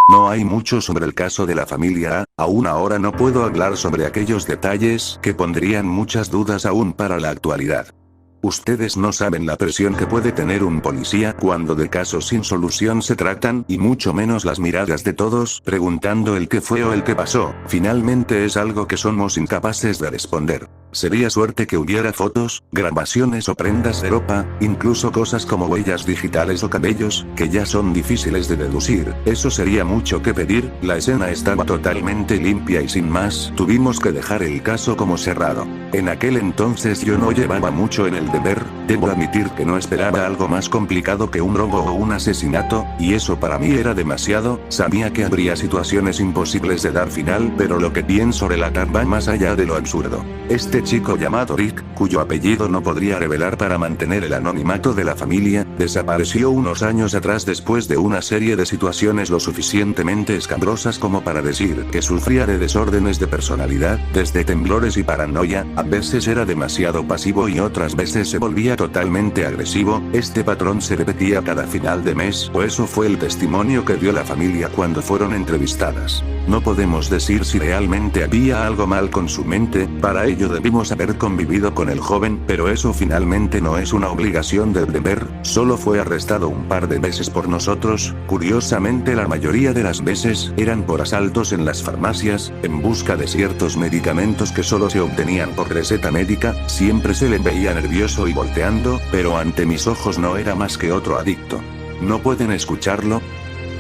No hay mucho sobre el caso de la familia A, aún ahora no puedo hablar sobre aquellos detalles que pondrían muchas dudas aún para la actualidad. Ustedes no saben la presión que puede tener un policía cuando de casos sin solución se tratan y mucho menos las miradas de todos preguntando el qué fue o el qué pasó, finalmente es algo que somos incapaces de responder. Sería suerte que hubiera fotos, grabaciones o prendas de ropa, incluso cosas como huellas digitales o cabellos, que ya son difíciles de deducir, eso sería mucho que pedir, la escena estaba totalmente limpia y sin más, tuvimos que dejar el caso como cerrado. En aquel entonces yo no llevaba mucho en el deber, debo admitir que no esperaba algo más complicado que un robo o un asesinato, y eso para mí era demasiado, sabía que habría situaciones imposibles de dar final, pero lo que pienso relatar va más allá de lo absurdo. Este chico llamado Rick, cuyo apellido no podría revelar para mantener el anonimato de la familia, desapareció unos años atrás después de una serie de situaciones lo suficientemente escabrosas como para decir que sufría de desórdenes de personalidad, desde temblores y paranoia, a veces era demasiado pasivo y otras veces se volvía totalmente agresivo, este patrón se repetía cada final de mes, o eso fue el testimonio que dio la familia cuando fueron entrevistadas. No podemos decir si realmente había algo mal con su mente, para ello debimos haber convivido con el joven, pero eso finalmente no es una obligación del deber, solo fue arrestado un par de veces por nosotros, curiosamente la mayoría de las veces eran por asaltos en las farmacias, en busca de ciertos medicamentos que solo se obtenían por receta médica, siempre se le veía nervioso y volteando, pero ante mis ojos no era más que otro adicto. ¿No pueden escucharlo?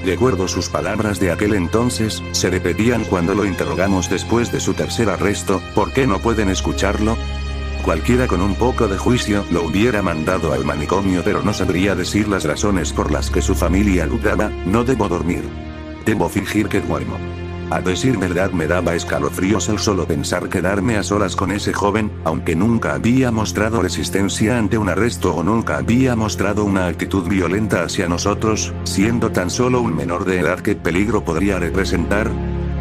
Recuerdo sus palabras de aquel entonces, se repetían cuando lo interrogamos después de su tercer arresto, ¿por qué no pueden escucharlo? Cualquiera con un poco de juicio lo hubiera mandado al manicomio, pero no sabría decir las razones por las que su familia dudaba, no debo dormir. Debo fingir que duermo. A decir verdad me daba escalofríos al solo pensar quedarme a solas con ese joven, aunque nunca había mostrado resistencia ante un arresto o nunca había mostrado una actitud violenta hacia nosotros, siendo tan solo un menor de edad, ¿qué peligro podría representar?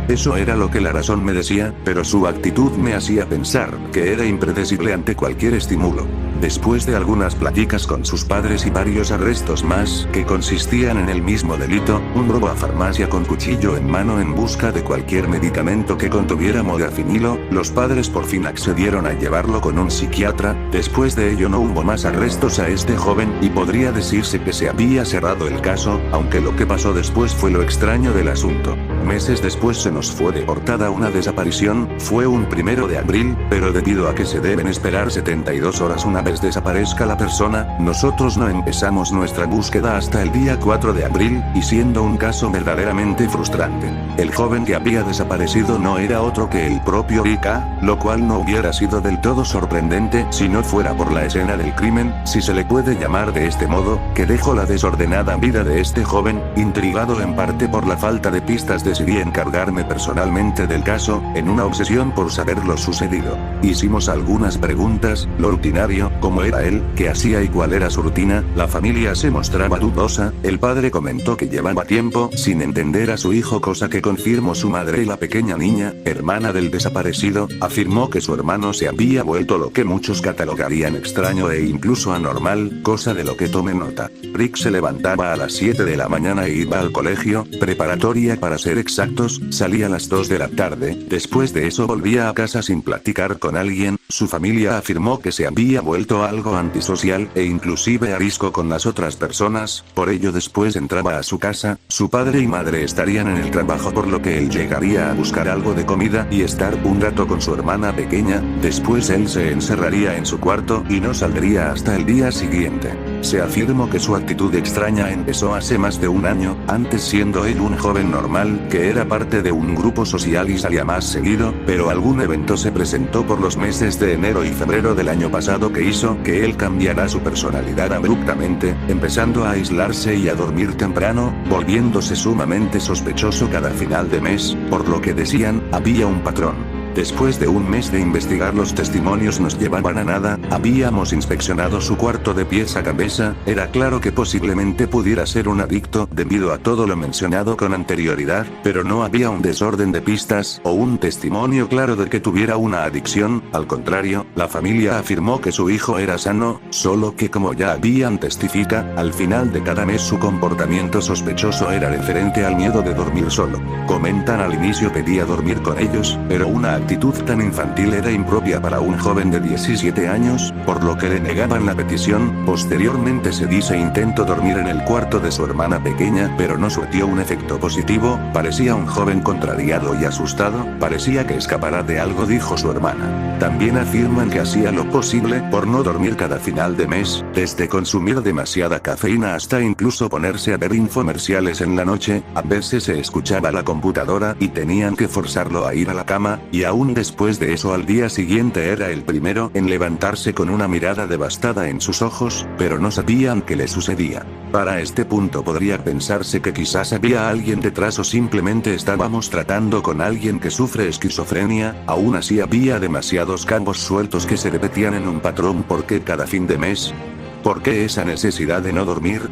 Eso era lo que la razón me decía, pero su actitud me hacía pensar que era impredecible ante cualquier estímulo. Después de algunas pláticas con sus padres y varios arrestos más que consistían en el mismo delito, un robo a farmacia con cuchillo en mano en busca de cualquier medicamento que contuviera modafinilo, los padres por fin accedieron a llevarlo con un psiquiatra. Después de ello no hubo más arrestos a este joven y podría decirse que se había cerrado el caso, aunque lo que pasó después fue lo extraño del asunto. Meses después se nos fue reportada una desaparición, fue un 1 de abril, pero debido a que se deben esperar 72 horas una vez desaparezca la persona, nosotros no empezamos nuestra búsqueda hasta el día 4 de abril, y siendo un caso verdaderamente frustrante. El joven que había desaparecido no era otro que el propio Rika, lo cual no hubiera sido del todo sorprendente si no fuera por la escena del crimen, si se le puede llamar de este modo, que dejó la desordenada vida de este joven, intrigado en parte por la falta de pistas decidí encargarme personalmente del caso, en una obsesión por saber lo sucedido. Hicimos algunas preguntas, lo rutinario, cómo era él, qué hacía y cuál era su rutina, la familia se mostraba dudosa, el padre comentó que llevaba tiempo sin entender a su hijo, cosa que confirmó su madre, y la pequeña niña, hermana del desaparecido, afirmó que su hermano se había vuelto lo que muchos catalogarían extraño e incluso anormal, cosa de lo que tomé nota. Rick se levantaba a las 7 de la mañana e iba al colegio, preparatoria para ser exactos, salía a las 2 de la tarde, después de eso volvía a casa sin platicar con alguien, su familia afirmó que se había vuelto algo antisocial, e inclusive arisco con las otras personas, por ello después entraba a su casa, su padre y madre estarían en el trabajo por lo que él llegaría a buscar algo de comida y estar un rato con su hermana pequeña, después él se encerraría en su cuarto y no saldría hasta el día siguiente. Se afirmó que su actitud extraña empezó hace más de un año, antes siendo él un joven normal, que era parte de un grupo social y salía más seguido, pero algún evento se presentó por los meses de enero y febrero del año pasado que hizo que él cambiara su personalidad abruptamente, empezando a aislarse y a dormir temprano, volviéndose sumamente sospechoso cada final de mes, por lo que decían, había un patrón. Después de un mes de investigar, los testimonios nos llevaban a nada. Habíamos inspeccionado su cuarto de pies a cabeza. Era claro que posiblemente pudiera ser un adicto debido a todo lo mencionado con anterioridad, pero no había un desorden de pistas o un testimonio claro de que tuviera una adicción. Al contrario, la familia afirmó que su hijo era sano, solo que, como ya habían testifica, al final de cada mes su comportamiento sospechoso era referente al miedo de dormir solo. Comentan: al inicio pedía dormir con ellos, pero una actitud tan infantil era impropia para un joven de 17 años, por lo que le negaban la petición. Posteriormente se dice intentó dormir en el cuarto de su hermana pequeña, pero no surtió un efecto positivo. Parecía un joven contrariado y asustado, parecía que escapará de algo, dijo su hermana. También afirman que hacía lo posible por no dormir cada final de mes, desde consumir demasiada cafeína hasta incluso ponerse a ver infomerciales en la noche. A veces se escuchaba la computadora y tenían que forzarlo a ir a la cama, y aún después de eso al día siguiente era el primero en levantarse con una mirada devastada en sus ojos, pero no sabían qué le sucedía. Para este punto podría pensarse que quizás había alguien detrás o simplemente estábamos tratando con alguien que sufre esquizofrenia. Aún así había demasiados cabos sueltos que se repetían en un patrón. ¿Por qué cada fin de mes? ¿Por qué esa necesidad de no dormir?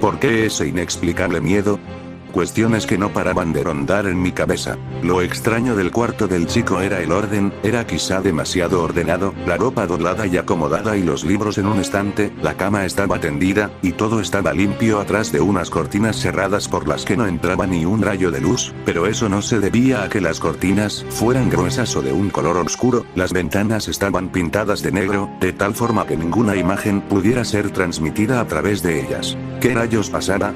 ¿Por qué ese inexplicable miedo? Cuestiones que no paraban de rondar en mi cabeza. Lo extraño del cuarto del chico era el orden, era quizá demasiado ordenado, la ropa doblada y acomodada y los libros en un estante, la cama estaba tendida, y todo estaba limpio atrás de unas cortinas cerradas por las que no entraba ni un rayo de luz, pero eso no se debía a que las cortinas fueran gruesas o de un color oscuro. Las ventanas estaban pintadas de negro, de tal forma que ninguna imagen pudiera ser transmitida a través de ellas. ¿Qué rayos pasaba?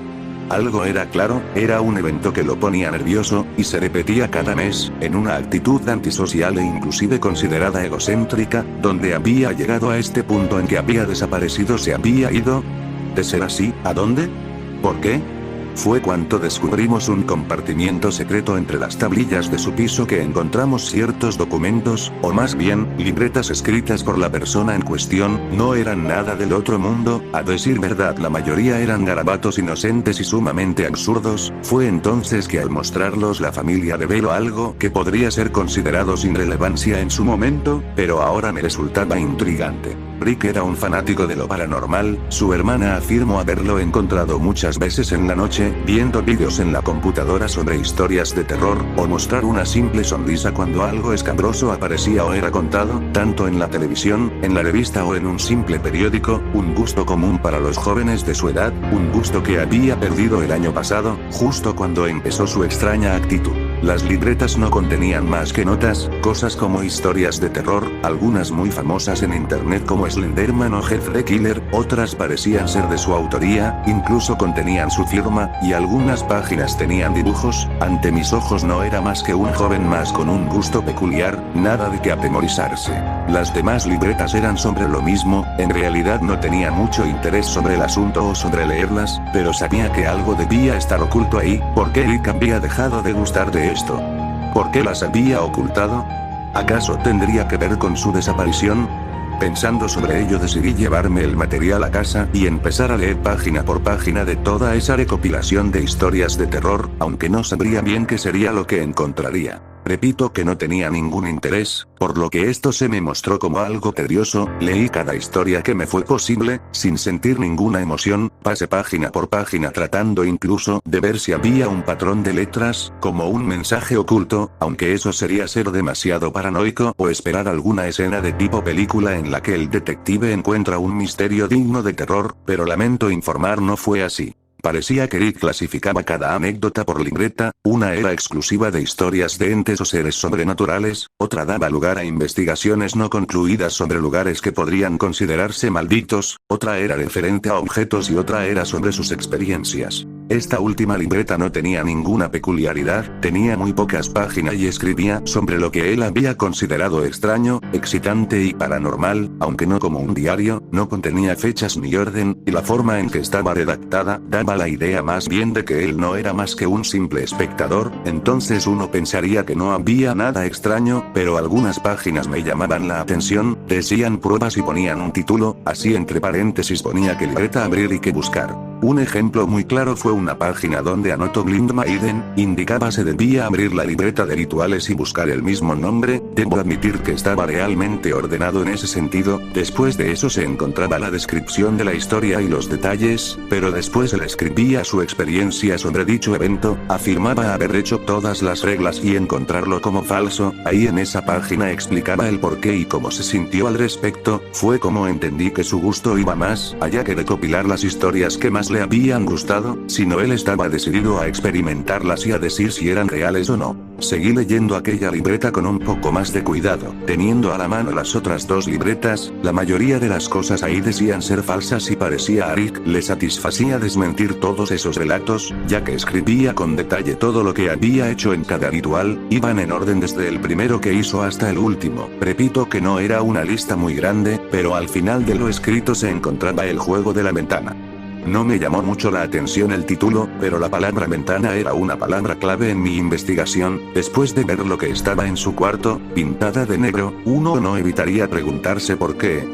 Algo era claro, era un evento que lo ponía nervioso, y se repetía cada mes, en una actitud antisocial e inclusive considerada egocéntrica. ¿Dónde había llegado a este punto en que había desaparecido? ¿Se había ido? De ser así, ¿a dónde? ¿Por qué? Fue cuando descubrimos un compartimiento secreto entre las tablillas de su piso que encontramos ciertos documentos, o más bien, libretas escritas por la persona en cuestión. No eran nada del otro mundo, a decir verdad la mayoría eran garabatos inocentes y sumamente absurdos. Fue entonces que al mostrarlos la familia reveló algo que podría ser considerado sin relevancia en su momento, pero ahora me resultaba intrigante. Rick era un fanático de lo paranormal. Su hermana afirmó haberlo encontrado muchas veces en la noche, viendo vídeos en la computadora sobre historias de terror, o mostrar una simple sonrisa cuando algo escabroso aparecía o era contado, tanto en la televisión, en la revista o en un simple periódico. Un gusto común para los jóvenes de su edad, un gusto que había perdido el año pasado, justo cuando empezó su extraña actitud. Las libretas no contenían más que notas, cosas como historias de terror, algunas muy famosas en internet como Slenderman o Jeff the Killer, otras parecían ser de su autoría, incluso contenían su firma, y algunas páginas tenían dibujos. Ante mis ojos no era más que un joven más con un gusto peculiar, nada de que atemorizarse. Las demás libretas eran sobre lo mismo, en realidad no tenía mucho interés sobre el asunto o sobre leerlas, pero sabía que algo debía estar oculto ahí. ¿Por qué Rick había dejado de gustar de esto? ¿Por qué las había ocultado? ¿Acaso tendría que ver con su desaparición? Pensando sobre ello decidí llevarme el material a casa y empezar a leer página por página de toda esa recopilación de historias de terror, aunque no sabría bien qué sería lo que encontraría. Repito que no tenía ningún interés, por lo que esto se me mostró como algo tedioso. Leí cada historia que me fue posible, sin sentir ninguna emoción, pasé página por página tratando incluso de ver si había un patrón de letras, como un mensaje oculto, aunque eso sería ser demasiado paranoico o esperar alguna escena de tipo película en la que el detective encuentra un misterio digno de terror, pero lamento informar no fue así. Parecía que Rick clasificaba cada anécdota por libreta, una era exclusiva de historias de entes o seres sobrenaturales, otra daba lugar a investigaciones no concluidas sobre lugares que podrían considerarse malditos, otra era referente a objetos y otra era sobre sus experiencias. Esta última libreta no tenía ninguna peculiaridad, tenía muy pocas páginas y escribía sobre lo que él había considerado extraño, excitante y paranormal, aunque no como un diario. No contenía fechas ni orden, y la forma en que estaba redactada daba la idea más bien de que él no era más que un simple espectador. Entonces uno pensaría que no había nada extraño, pero algunas páginas me llamaban la atención, decían pruebas y ponían un título, así entre paréntesis ponía que libreta abrir y que buscar. Un ejemplo muy claro fue una página donde anotó Blind Maiden, indicaba se debía abrir la libreta de rituales y buscar el mismo nombre. Debo admitir que estaba realmente ordenado en ese sentido. Después de eso se encontraba la descripción de la historia y los detalles, pero después él escribía su experiencia sobre dicho evento, afirmaba haber hecho todas las reglas y encontrarlo como falso. Ahí en esa página explicaba el porqué y cómo se sintió al respecto. Fue como entendí que su gusto iba más allá que recopilar las historias que más le habían gustado, sino él estaba decidido a experimentarlas y a decir si eran reales o no. Seguí leyendo aquella libreta con un poco más de cuidado, teniendo a la mano las otras dos libretas. La mayoría de las cosas ahí decían ser falsas y parecía a Rick le satisfacía desmentir todos esos relatos, ya que escribía con detalle todo lo que había hecho en cada ritual, iban en orden desde el primero que hizo hasta el último. Repito que no era una lista muy grande, pero al final de lo escrito se encontraba el juego de la ventana. No me llamó mucho la atención el título, pero la palabra ventana era una palabra clave en mi investigación. Después de ver lo que estaba en su cuarto, pintada de negro, uno no evitaría preguntarse por qué.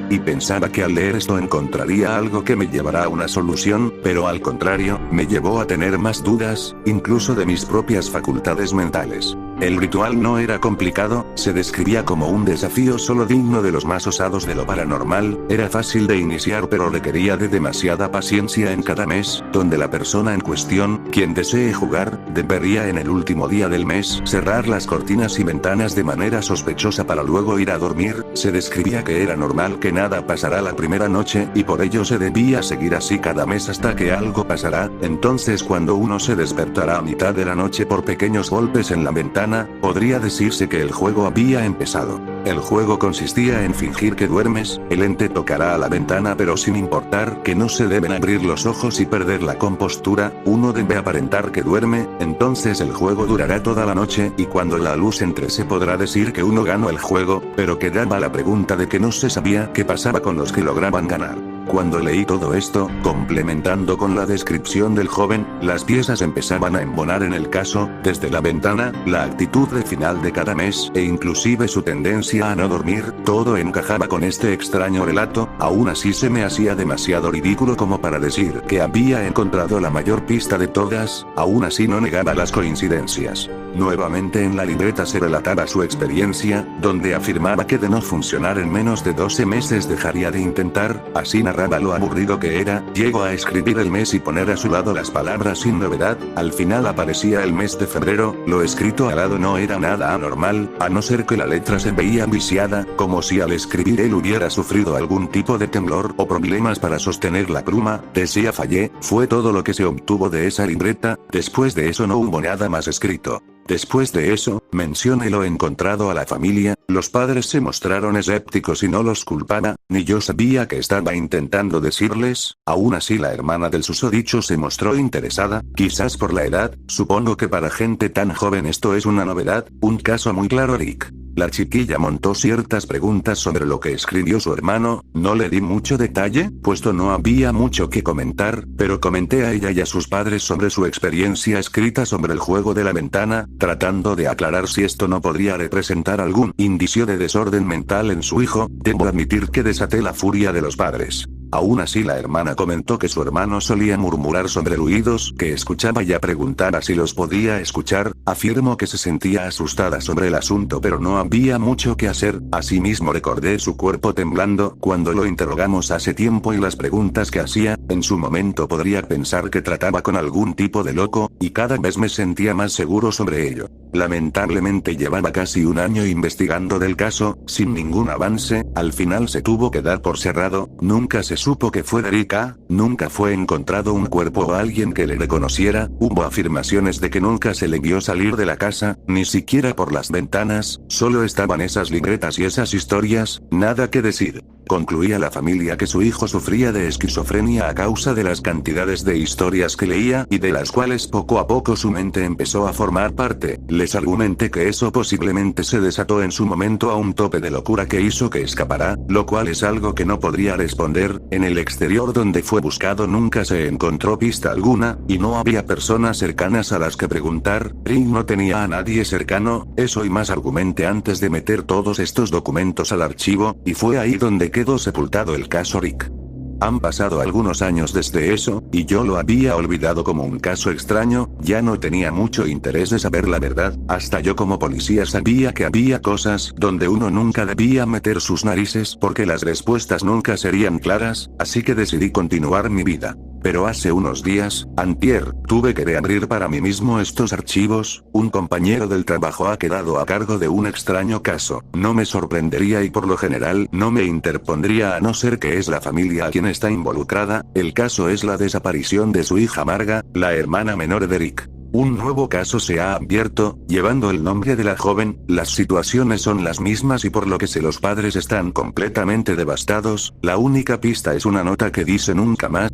Y pensaba que al leer esto encontraría algo que me llevará a una solución, pero al contrario, me llevó a tener más dudas, incluso de mis propias facultades mentales. El ritual no era complicado, se describía como un desafío solo digno de los más osados de lo paranormal, era fácil de iniciar pero requería de demasiada paciencia en cada mes, donde la persona en cuestión, quien desee jugar, debería en el último día del mes cerrar las cortinas y ventanas de manera sospechosa para luego ir a dormir. Se describía que era normal que nada pasará la primera noche y por ello se debía seguir así cada mes hasta que algo pasará. Entonces cuando uno se despertará a mitad de la noche por pequeños golpes en la ventana, podría decirse que el juego había empezado. El juego consistía en fingir que duermes, el ente tocará a la ventana pero sin importar que no se deben abrir los ojos y perder la compostura, uno debe aparentar que duerme, entonces el juego durará toda la noche y cuando la luz entre se podrá decir que uno ganó el juego, pero quedaba la pregunta de que no se sabía qué pasaba con los que lograban ganar. Cuando leí todo esto, complementando con la descripción del joven, las piezas empezaban a embonar en el caso, desde la ventana, la actitud de final de cada mes, e inclusive su tendencia a no dormir, todo encajaba con este extraño relato. Aún así se me hacía demasiado ridículo como para decir que había encontrado la mayor pista de todas, aún así no negaba las coincidencias. Nuevamente en la libreta se relataba su experiencia, donde afirmaba que de no funcionar en menos de 12 meses dejaría de intentar, así narraba lo aburrido que era. Llegó a escribir el mes y poner a su lado las palabras sin novedad, al final aparecía el mes de febrero, lo escrito al lado no era nada anormal, a no ser que la letra se veía viciada, como si al escribir él hubiera sufrido algún tipo de temblor o problemas para sostener la pluma. Decía fallé, fue todo lo que se obtuvo de esa libreta. Después de eso no hubo nada más escrito. Después de eso, mencioné lo encontrado a la familia, los padres se mostraron escépticos y no los culpaba, ni yo sabía que estaba intentando decirles. Aún así la hermana del susodicho se mostró interesada, quizás por la edad, supongo que para gente tan joven esto es una novedad, un caso muy claro Rick. La chiquilla montó ciertas preguntas sobre lo que escribió su hermano, no le di mucho detalle, puesto no había mucho que comentar, pero comenté a ella y a sus padres sobre su experiencia escrita sobre el juego de la ventana, tratando de aclarar si esto no podría representar algún indicio de desorden mental en su hijo. Debo admitir que desaté la furia de los padres. Aún así la hermana comentó que su hermano solía murmurar sobre ruidos que escuchaba y a preguntar si los podía escuchar. Afirmó que se sentía asustada sobre el asunto pero no había mucho que hacer. Asimismo recordé su cuerpo temblando cuando lo interrogamos hace tiempo y las preguntas que hacía. En su momento podría pensar que trataba con algún tipo de loco, y cada vez me sentía más seguro sobre ello. Lamentablemente llevaba casi un año investigando del caso, sin ningún avance. Al final se tuvo que dar por cerrado. Nunca se supo que fue de Erika, nunca fue encontrado un cuerpo o alguien que le reconociera. Hubo afirmaciones de que nunca se le vio salir de la casa, ni siquiera por las ventanas, solo estaban esas libretas y esas historias, nada que decir. Concluía la familia que su hijo sufría de esquizofrenia a causa de las cantidades de historias que leía y de las cuales poco a poco su mente empezó a formar parte. Les argumenté que eso posiblemente se desató en su momento a un tope de locura que hizo que escapara, lo cual es algo que no podría responder. En el exterior donde fue buscado nunca se encontró pista alguna, y no había personas cercanas a las que preguntar. Rick no tenía a nadie cercano, eso y más argumenté antes de meter todos estos documentos al archivo, y fue ahí donde quedó sepultado el caso Rick. Han pasado algunos años desde eso, y yo lo había olvidado como un caso extraño, ya no tenía mucho interés de saber la verdad, hasta yo como policía sabía que había cosas donde uno nunca debía meter sus narices porque las respuestas nunca serían claras, así que decidí continuar mi vida. Pero hace unos días, antier, tuve que reabrir para mí mismo estos archivos, un compañero del trabajo ha quedado a cargo de un extraño caso, no me sorprendería y por lo general no me interpondría a no ser que es la familia a quien está involucrada, el caso es la desaparición de su hija Marga, la hermana menor de Rick. Un nuevo caso se ha abierto, llevando el nombre de la joven, las situaciones son las mismas y por lo que sé los padres están completamente devastados, la única pista es una nota que dice nunca más,